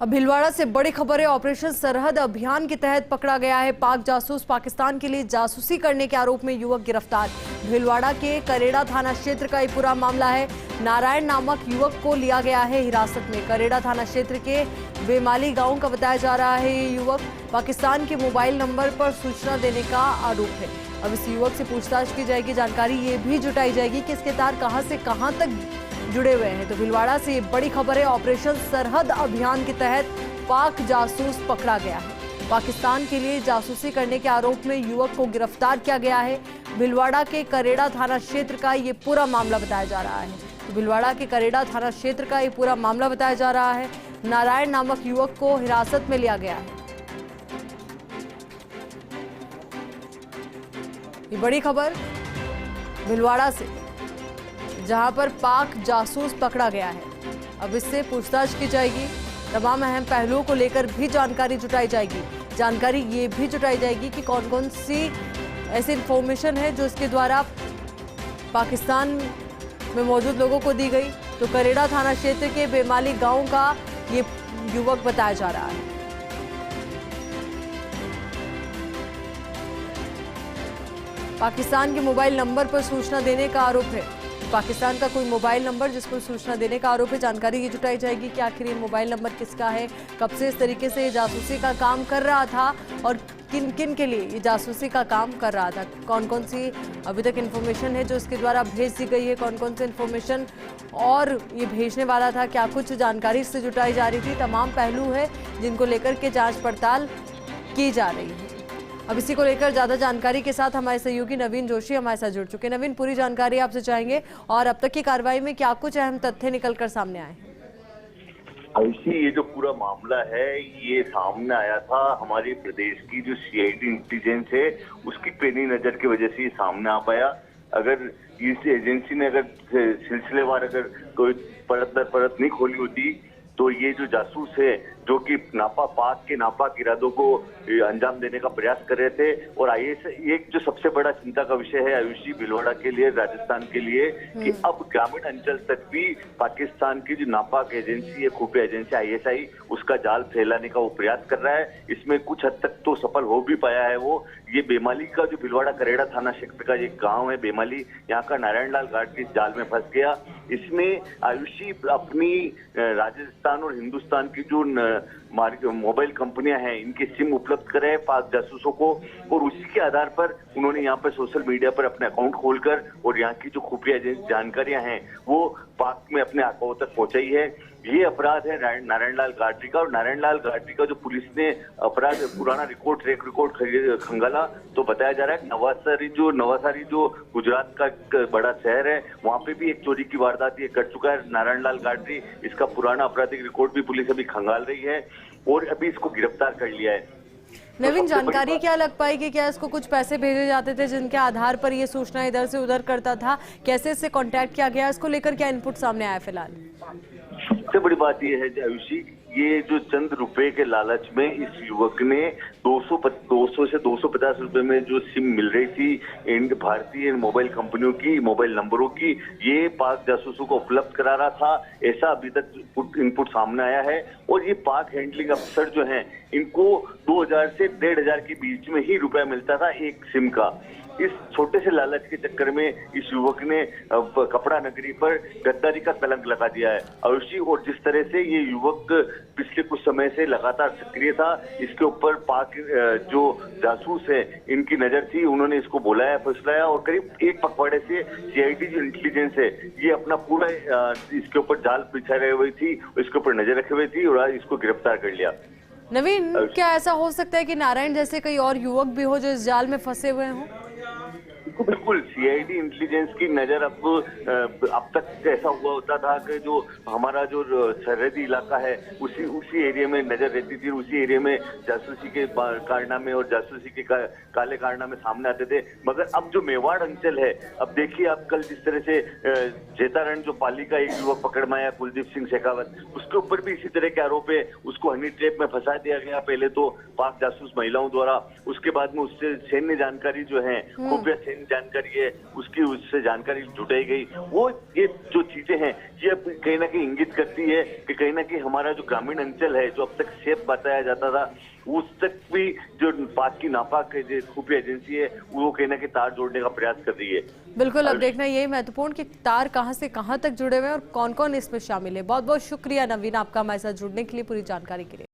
अब भीलवाड़ा से बड़ी खबर है। ऑपरेशन सरहद अभियान के तहत पकड़ा गया है पाक जासूस। पाकिस्तान के लिए जासूसी करने के आरोप में युवक गिरफ्तार। भीलवाड़ा के करेड़ा थाना क्षेत्र का ये पूरा मामला है। नारायण नामक युवक को लिया गया है हिरासत में। करेड़ा थाना क्षेत्र के बेमाली गांव का बताया जा रहा है। ये युवक पाकिस्तान के मोबाइल नंबर पर सूचना देने का आरोप है। अब इस युवक से पूछताछ की जाएगी। जानकारी ये भी जुटाई जाएगी कि इसके तार कहां से कहां तक जुड़े हुए हैं। तो भीलवाड़ा से बड़ी खबर है। ऑपरेशन सरहद अभियान के तहत पाक जासूस पकड़ा गया है। पाकिस्तान के लिए जासूसी करने के आरोप में युवक को गिरफ्तार किया गया है। भीलवाड़ा के करेड़ा थाना क्षेत्र का ये पूरा मामला बताया जा रहा है। तो भीलवाड़ा के करेड़ा थाना क्षेत्र का ये पूरा मामला बताया जा रहा है। नारायण नामक युवक को हिरासत में लिया गया है। ये बड़ी खबर भीलवाड़ा से, जहां पर पाक जासूस पकड़ा गया है। अब इससे पूछताछ की जाएगी। तमाम अहम पहलुओं को लेकर भी जानकारी जुटाई जाएगी। जानकारी ये भी जुटाई जाएगी कि कौन कौन सी ऐसी इंफॉर्मेशन है जो इसके द्वारा पाकिस्तान में मौजूद लोगों को दी गई। तो करेड़ा थाना क्षेत्र के बेमाली गांव का ये युवक बताया जा रहा है। पाकिस्तान के मोबाइल नंबर पर सूचना देने का आरोप है। पाकिस्तान का कोई मोबाइल नंबर जिस पर सूचना देने का आरोप है। जानकारी ये जुटाई जाएगी कि आखिर ये मोबाइल नंबर किसका है, कब से इस तरीके से ये जासूसी का काम कर रहा था और किन किन के लिए ये जासूसी का काम कर रहा था। कौन कौन सी अभी तक इन्फॉर्मेशन है जो इसके द्वारा भेज दी गई है, कौन कौन सी इन्फॉर्मेशन और ये भेजने वाला था, क्या कुछ जानकारी इससे जुटाई जा रही थी। तमाम पहलू है जिनको लेकर के जाँच पड़ताल की जा रही है। अब इसी को लेकर ज्यादा जानकारी के साथ हमारे सहयोगी नवीन जोशी हमारे साथ जुड़ चुके हैं। नवीन, पूरी जानकारी आपसे चाहेंगे और अब तक की कार्रवाई में क्या कुछ अहम तथ्य निकलकर सामने आए। आयुषी, ये जो पूरा मामला है ये सामने आया था हमारे प्रदेश की जो सीआईडी इंटेलिजेंस है उसकी पैनी नजर की वजह से ये सामने आ पाया। अगर इस एजेंसी ने अगर सिलसिलेवार अगर कोई परत दर परत नहीं खोली होती तो ये जो जासूस है जो कि पाक के नापाक इरादों को अंजाम देने का प्रयास कर रहे थे। और आईएएस एक जो सबसे बड़ा चिंता का विषय है आयुषी भीलवाड़ा के लिए, राजस्थान के लिए, कि अब ग्रामीण अंचल तक भी पाकिस्तान की जो नापाक एजेंसी है, खुफिया एजेंसी आईएसआई, उसका जाल फैलाने का वो प्रयास कर रहा है। इसमें कुछ हद तक तो सफल हो भी पाया है वो। ये बेमाली का जो भीलवाड़ा करेड़ा थाना क्षेत्र का एक गाँव है बेमाली, यहाँ का नारायण लाल गाड़ इस जाल में फंस गया। इसमें आयुषी अपनी राजस्थान और हिंदुस्तान की जो मोबाइल कंपनियां हैं इनके सिम उपलब्ध करे पाक जासूसों को, और उसी के आधार पर उन्होंने यहाँ पर सोशल मीडिया पर अपने अकाउंट खोलकर और यहाँ की जो खुफिया जानकारियां हैं वो पाक में अपने आंखों तक पहुंचाई है। ये अपराध है नारायण लाल गाड़ी का। और नारायण लाल गाड़ी का जो पुलिस ने अपराध पुराना ट्रैक रिकॉर्ड खंगाला तो बताया जा रहा है नवासारी जो गुजरात का एक बड़ा शहर है, वहाँ पे भी एक चोरी की वारदात ये कर चुका है नारायण लाल गाड़ी। इसका पुराना आपराधिक रिकॉर्ड भी पुलिस अभी खंगाल रही है और अभी इसको गिरफ्तार कर लिया है। नवीन, जानकारी क्या लग पाई कि क्या इसको कुछ पैसे भेजे जाते थे जिनके आधार पर ये सूचना इधर से उधर करता था? कैसे इससे कांटेक्ट किया गया, इसको लेकर क्या इनपुट सामने आया फिलहाल? सबसे बड़ी बात यह है आयुषी, ये जो चंद रुपए के लालच में इस युवक ने 200 से 250 रुपए में जो सिम मिल रही थी भारतीय मोबाइल कंपनियों की मोबाइल नंबरों की, ये पाक जासूसों को उपलब्ध करा रहा था। ऐसा अभी तक इनपुट सामने आया है। और ये पाक हैंडलिंग अफसर जो हैं इनको 2000 से 1500 के बीच में ही रुपया मिलता था एक सिम का। इस छोटे से लालच के चक्कर में इस युवक ने कपड़ा नगरी पर गद्दारी का कलंक लगा दिया है आयुषी। और जिस तरह से ये युवक पिछले कुछ समय से लगातार सक्रिय था, इसके ऊपर पाक जो जासूस है इनकी नजर थी, उन्होंने इसको बुलाया फुसलाया और करीब एक पखवाड़े से सीआईडी जो इंटेलिजेंस है ये अपना पूरा इसके ऊपर जाल बिछाए हुई थी, इसके ऊपर नजर रखे हुए थी और इसको गिरफ्तार कर लिया। नवीन, क्या ऐसा हो सकता है कि नारायण जैसे कई और युवक भी हो जो इस जाल में फंसे हुए हों? बिल्कुल, सीआईडी इंटेलिजेंस की नजर अब तक ऐसा हुआ होता था कि जो हमारा जो सरहदी इलाका है उसी एरिया में नजर रहती थी, उसी एरिया में जासूसी के कारनामे और जासूसी के काले कारनामे सामने आते थे। मगर अब जो मेवाड़ अंचल है, अब देखिए आप कल जिस तरह से जेतारण जो पाली का एक युवक पकड़ में आया कुलदीप सिंह शेखावत, उसके ऊपर भी इसी तरह के आरोप है। उसको हनी ट्रैप में फंसा दिया गया पहले तो पाक जासूस महिलाओं द्वारा, उसके बाद में उससे सैन्य जानकारी जो है खुफिया जानकारी है उसकी उससे जानकारी जुटाई गई। वो ये जो चीजें हैं ये अब कहीं ना कहीं इंगित करती है कि कहीं ना कहीं हमारा जो ग्रामीण अंचल है जो अब तक सेफ बताया जाता था उस तक भी जो पाक की नापाक जो खुफिया एजेंसी है वो कहीं ना कहीं तार जोड़ने का प्रयास कर रही है। बिल्कुल, अब देखना यही महत्वपूर्ण कि तार कहां से कहां तक जुड़े हुए हैं और कौन कौन इसमें शामिल है। बहुत बहुत शुक्रिया नवीन आपका हमारे साथ जुड़ने के लिए, पूरी जानकारी के लिए।